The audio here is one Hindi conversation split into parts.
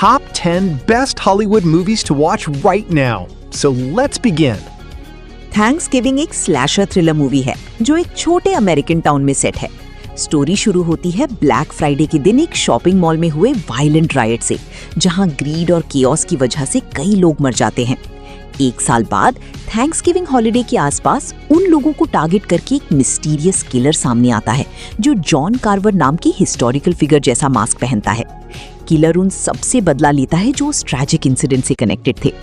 top 10 best Hollywood movies to watch right now. So let's begin. Thanksgiving एक स्लैशर थ्रिलर मूवी है जो एक छोटे अमेरिकन टाउन में सेट है। स्टोरी शुरू होती है ब्लैक फ्राइडे के दिन एक शॉपिंग मॉल में हुए वायलेंट रायट से, जहां ग्रीड और केओस की वजह से कई लोग मर जाते हैं। एक साल बाद थैंक्सगिविंग हॉलिडे के आसपास उन लोगों को टारगेट करके एक मिस्टीरियस किलर सामने आता है जो जॉन कार्वर नाम की हिस्टोरिकल फिगर जैसा मास्क पहनता है। किलर उन सबसे बदला लेता है जो उस ट्रैजिक इंसिडेंट से कनेक्टेड थे।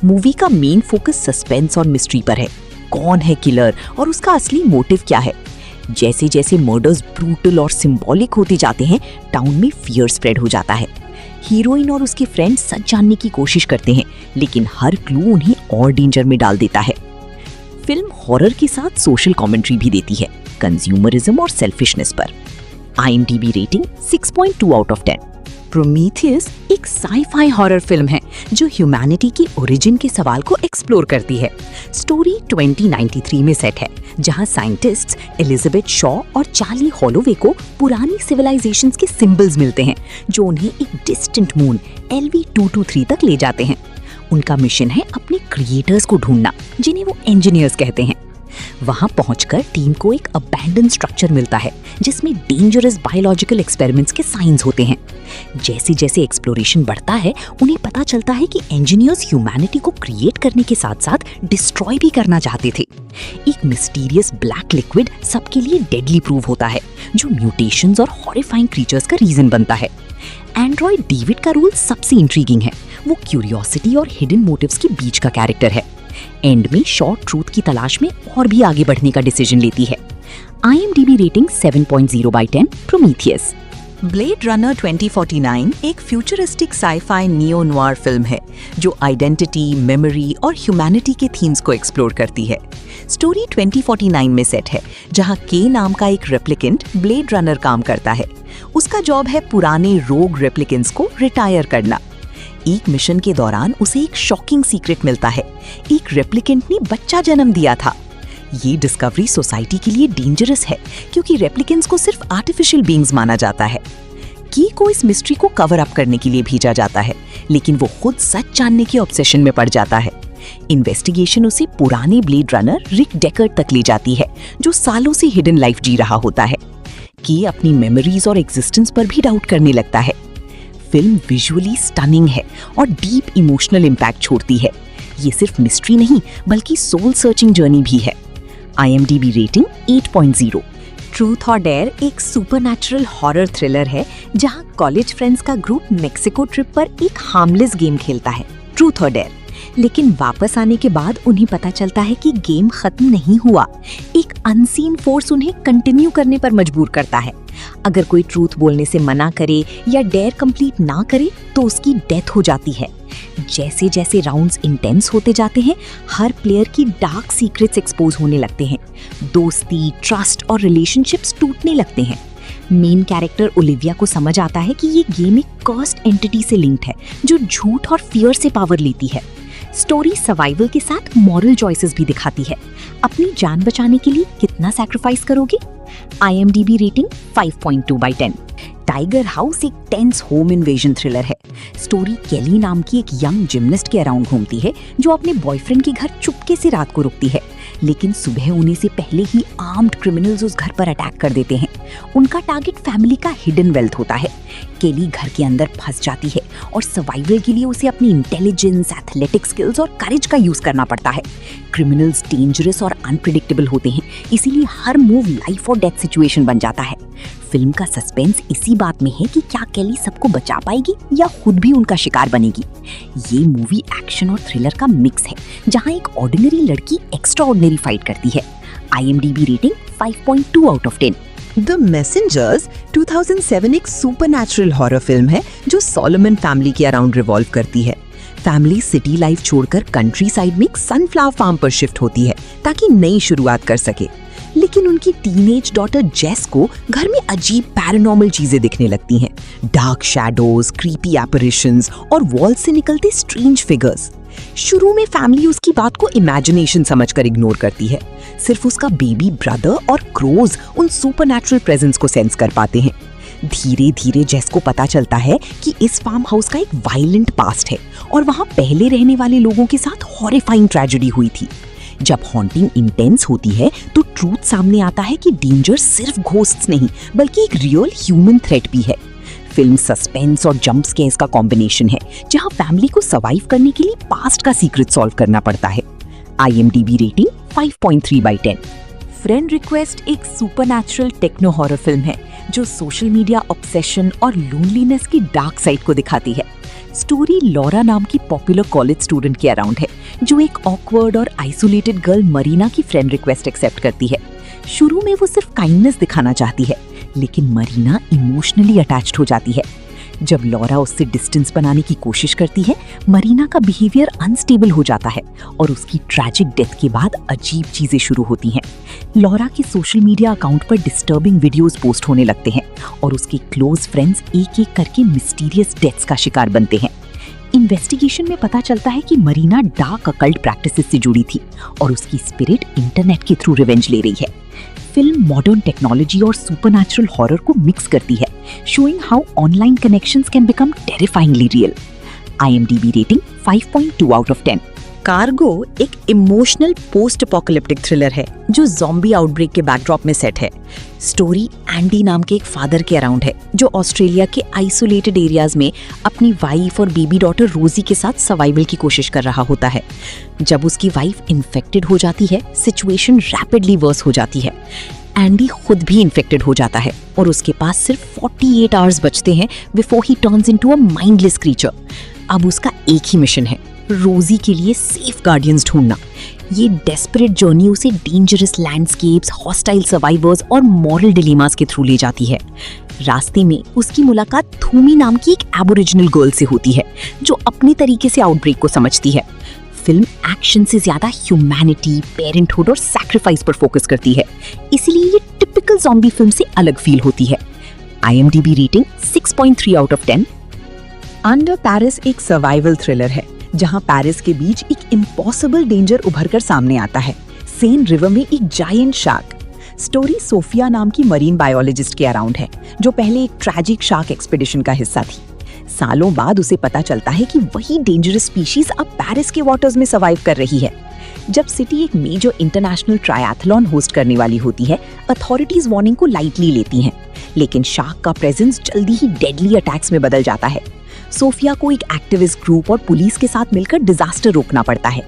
मूवी का मेन फोकस सस्पेंस और मिस्ट्री पर है। कौन है किलर और उसका असली मोटिव क्या है? जैसे जैसे मर्डर्स ब्रूटल और सिंबॉलिक होते जाते हैं, टाउन में फियर स्प्रेड हो जाता है। हीरोइन और उसके फ्रेंड सच जानने की कोशिश करते हैं, लेकिन हर क्लू उन्हें और डेंजर में डाल देता है। फिल्म हॉरर के साथ सोशल कमेंट्री भी देती है, कंज्यूमरिज्म और सेल्फिशनेस पर। IMDb rating 6.2 out of 10। Prometheus एक साई-फाई हॉरर फिल्म है जो ह्यूमैनिटी की ओरिजिन के सवाल को एक्सप्लोर करती है। स्टोरी 2093 में सेट है, जहां साइंटिस्ट्स एलिजाबेथ शॉ और चार्ली हॉलोवे को पुरानी सिविलाइजेशंस के सिंबल्स मिलते हैं जो उन्हें एक डिस्टेंट मून LV-223 तक ले जाते हैं। उनका मिशन है अपने क्रिएटर्स को ढूंढना, जिन्हें वो इंजीनियर्स कहते हैं। वहां पहुंचकर टीम को एक अबैंडन स्ट्रक्चर मिलता है जिसमें डेंजरस बायोलॉजिकल एक्सपेरिमेंट्स के साइंस होते हैं। जैसे जैसे एक्सप्लोरेशन बढ़ता है, उन्हें पता चलता है कि इंजीनियर्स ह्यूमैनिटी को क्रिएट करने के साथ साथ डिस्ट्रॉय भी करना चाहते थे। एक मिस्टीरियस ब्लैक लिक्विड सबके लिए डेडली प्रूव होता है जो म्यूटेशंस और हॉरिफाइंग क्रीचर्स का रीजन बनता है। एंड्रॉयड डेविड का रोल सबसे इंट्रीगिंग है। वो क्यूरियोसिटी और हिडन मोटिव्स के बीच का कैरेक्टर है। एंड में शॉर्ट ट्रूथ की तलाश में और भी आगे बढ़ने का डिसीजन लेती है। IMDb rating 7.0/10 Prometheus. Blade runner 2049 एक futuristic sci-fi neo Noire film है जो आइडेंटिटी, मेमोरी और ह्यूमैनिटी के थीम्स को एक्सप्लोर करती है। स्टोरी 2049 में सेट है, जहां के नाम का एक रेप्लिकेंट ब्लेड रनर काम करता है। उसका जॉब है पुराने रोग रेप्लिकेंट्स को रिटायर करना। एक मिशन के दौरान उसे एक शॉकिंग सीक्रेट मिलता है। एक रेप्लिकेंट ने बच्चा जन्म दिया था। ये डिस्कवरी सोसाइटी के लिए डेंजरस है क्योंकि रेप्लिकेंट्स को सिर्फ आर्टिफिशियल बीइंग्स माना जाता है। की को इस मिस्ट्री को कवर अप करने के लिए भेजा जाता है, लेकिन वो खुद सच जानने के ऑब्सेशन में पड़ जाता है। इन्वेस्टिगेशन उसे पुराने ब्लेड रनर रिक डेकर्ड तक ले जाती है, जो सालों से हिडन लाइफ जी रहा होता है। की अपनी मेमोरीज और एग्जिस्टेंस पर भी डाउट करने लगता है। फिल्म विजुअली स्टनिंग है और डीप इमोशनल इम्पैक्ट छोड़ती है। ये सिर्फ मिस्ट्री नहीं बल्कि सोल सर्चिंग जर्नी भी है। IMDb rating 8.0। ट्रूथ और डेयर एक सुपरनैचुरल हॉरर थ्रिलर है जहां कॉलेज फ्रेंड्स का ग्रुप मेक्सिको ट्रिप पर एक हार्मलेस गेम खेलता है, ट्रूथ और डेयर। लेकिन वापस आने के बाद उन्हें पता चलता है कि गेम खत्म नहीं हुआ। एक अनसीन फोर्स उन्हें कंटिन्यू करने पर मजबूर करता है। अगर कोई ट्रूथ बोलने से मना करे या डेयर कंप्लीट ना करे तो उसकी डेथ हो जाती है। जैसे जैसे राउंड्स इंटेंस होते जाते हैं, हर प्लेयर की डार्क सीक्रेट्स एक्सपोज होने लगते हैं। दोस्ती, ट्रस्ट और रिलेशनशिप्स टूटने लगते हैं। मेन कैरेक्टर ओलिविया को समझ आता है कि ये गेम एक कर्स्ड एंटिटी से लिंक्ड है जो झूठ और फियर से पावर लेती है। स्टोरी सर्वाइवल के साथ मॉरल चॉइसेस भी दिखाती है। अपनी जान बचाने के लिए कितना सैक्रिफाइस करोगे? IMDb rating 5.2/10। टाइगर हाउस एक टेंस होम इन्वेजन थ्रिलर है। स्टोरी केली नाम की एक यंग जिमनास्ट के अराउंड घूमती है जो अपने बॉयफ्रेंड के घर चुपके से रात को रुकती है, लेकिन सुबह होने से पहले ही आर्म्ड क्रिमिनल्स उस घर पर अटैक कर देते हैं। उनका टारगेट फैमिली का हिडन वेल्थ होता है। केली घर के अंदर फंस जाती है और सर्वाइवल के लिए उसे अपनी इंटेलिजेंस, एथलेटिक स्किल्स और करेज का यूज करना पड़ता है। क्रिमिनल्स डेंजरस और अनप्रेडिक्टेबल होते हैं, इसीलिए हर मूव लाइफ और डेथ सिचुएशन बन जाता है। फिल्म का सस्पेंस इसी बात में है कि क्या केली सबको बचा पाएगी या खुद भी उनका शिकार बनेगी। ये मूवी एक्शन और थ्रिलर का मिक्स है, जहां एक ऑर्डिनरी लड़की एक्स्ट्रा ऑर्डिनरी फाइट करती है। IMDb rating 5.2 out of 10। The messengers 2007 एक सुपरनैचुरल हॉरर फिल्म है जो सोलोमन फैमिली के अराउंड रिवॉल्व करती है। फैमिली सिटी लाइफ छोड़कर कंट्री साइड में एक सनफ्लावर फार्म पर शिफ्ट होती है ताकि नई शुरुआत कर सके। लेकिन उनकी टीनेज डॉटर जेस को घर में अजीब पैरानॉर्मल चीजें दिखने लगती हैं। डार्क शैडोज, क्रीपी एपरिशंस और वॉल से निकलते स्ट्रेंज फिगर्स। शुरू में फैमिली उसकी बात को इमेजिनेशन समझकर इग्नोर करती है। सिर्फ उसका बेबी ब्रदर और क्रोज उन सुपरनैचुरल प्रेजेंस को सेंस कर पाते हैं। धीरे धीरे जेस को पता चलता है कि इस फार्म हाउस का एक वायलेंट पास्ट है और वहां पहले रहने वाले लोगों के साथ हॉरिफाइंग ट्रेजेडी हुई थी। जब हॉन्टिंग इंटेंस होती है तो ट्रूथ सामने आता है कि डेंजर सिर्फ घोस्ट्स नहीं बल्कि एक रियल ह्यूमन थ्रेट भी है। फिल्म सस्पेंस और जंप स्केयर्स का कॉम्बिनेशन है जहां फैमिली को सर्वाइव करने के लिए पास्ट का सीक्रेट सॉल्व करना पड़ता है। IMDb rating 5.3/10। फ्रेंड रिक्वेस्ट एक सुपरनैचुरल टेक्नो हॉरर फिल्म है जो सोशल मीडिया ऑब्सेशन और लोनलीनेस की डार्क साइड को दिखाती है। स्टोरी लॉरा नाम की पॉपुलर कॉलेज स्टूडेंट के अराउंड है जो एक ऑकवर्ड और आइसोलेटेड गर्ल मरीना की फ्रेंड रिक्वेस्ट एक्सेप्ट करती है। शुरू में वो सिर्फ काइंडनेस दिखाना चाहती है लेकिन मरीना इमोशनली अटैच्ड हो जाती है। जब लॉरा उससे डिस्टेंस बनाने की कोशिश करती है, मरीना का बिहेवियर अनस्टेबल हो जाता है और उसकी ट्रैजिक डेथ के बाद अजीब चीजें शुरू होती हैं। लॉरा के सोशल मीडिया अकाउंट पर डिस्टर्बिंग वीडियोस पोस्ट होने लगते हैं और उसके क्लोज फ्रेंड्स एक एक करके मिस्टीरियस डेथ्स का शिकार बनते हैं। इन्वेस्टिगेशन में पता चलता है कि मरीना डार्क अकल्ट प्रैक्टिसेस से जुड़ी थी और उसकी स्पिरिट इंटरनेट के थ्रू रिवेंज ले रही है। फिल्म मॉडर्न टेक्नोलॉजी और सुपरनैचुरल हॉरर को मिक्स करती है, showing how online connections can become terrifyingly real. IMDb rating 5.2/10। Cargo एक इमोशनल पोस्ट अपोकलिप्टिक थ्रिलर है जो ज़ॉम्बी आउटब्रेक के बैकड्रॉप में सेट है। स्टोरी एंडी नाम के एक फादर के अराउंड है जो ऑस्ट्रेलिया के आइसोलेटेड एरियाज में अपनी वाइफ और बेबी डॉटर रोजी के साथ सर्वाइवल की कोशिश कर रहा होता है। जब उसकी वाइफ इन्फेक्टेड हो जाती है, सिचुएशन रैपिडली वर्स हो जाती है। एंडी खुद भी इन्फेक्टेड हो जाता है और उसके पास सिर्फ 48 आवर्स बचते हैं before he turns into a mindless creature. अब उसका एक ही मिशन है, रोजी के लिए सेफ गार्डियंस ढूंढना। ये डेस्परेट जर्नी उसे डेंजरस लैंडस्केप्स, हॉस्टाइल सर्वाइवर्स और मॉरल डिलेमास के थ्रू ले जाती है। रास्ते में उसकी मुलाकात थूमी नाम की एक एबोरिजिनल गर्ल से होती है जो अपने तरीके से आउटब्रेक को समझती है। फिल्म एक्शन से ज्यादा ह्यूमैनिटी, पेरेंटहुड और सैक्रिफाइस पर फोकस करती है, इसलिए ये टिपिकल ज़ॉम्बी फिल्म से अलग फील होती है। IMDb rating 6.3/10। अंडर पेरिस एक सर्वाइवल थ्रिलर है जहां पेरिस के बीच एक इम्पॉसिबल डेंजर उभरकर सामने आता है, सेन रिवर में एक जायंट शार्क। स्टोरी सोफिया नाम की मरीन बायोलॉजिस्ट के अराउंड है जो पहले एक ट्रैजिक शार्क एक्सपीडिशन का हिस्सा थी। सालों बाद उसे पता चलता है कि वही डेंजरस स्पीशीज अब पेरिस के वाटर्स में सर्वाइव कर रही है। जब सिटी एक मेजर इंटरनेशनल ट्रायथलॉन होस्ट करने वाली होती है, अथॉरिटीज वार्निंग को लाइटली लेती हैं, लेकिन शार्क का प्रेजेंस जल्दी ही डेडली अटैक्स में बदल जाता है। सोफिया को एक एक्टिविस्ट ग्रुप और पुलिस के साथ मिलकर डिजास्टर रोकना पड़ता है।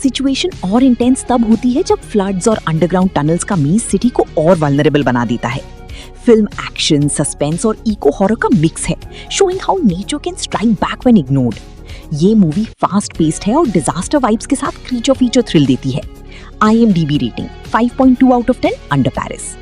सिचुएशन और इंटेंस तब होती है जब फ्लड्स और अंडरग्राउंड टनल्स का मीज सिटी को और वल्नरेबल बना देता है। फिल्म एक्शन, सस्पेंस और इको हॉरर का मिक्स है, showing how nature can strike back when ignored. ये मूवी फास्ट पेस्ड है और डिजास्टर वाइब्स के साथ क्रीचर फीचर थ्रिल देती है। IMDb rating 5.2/10 under Paris.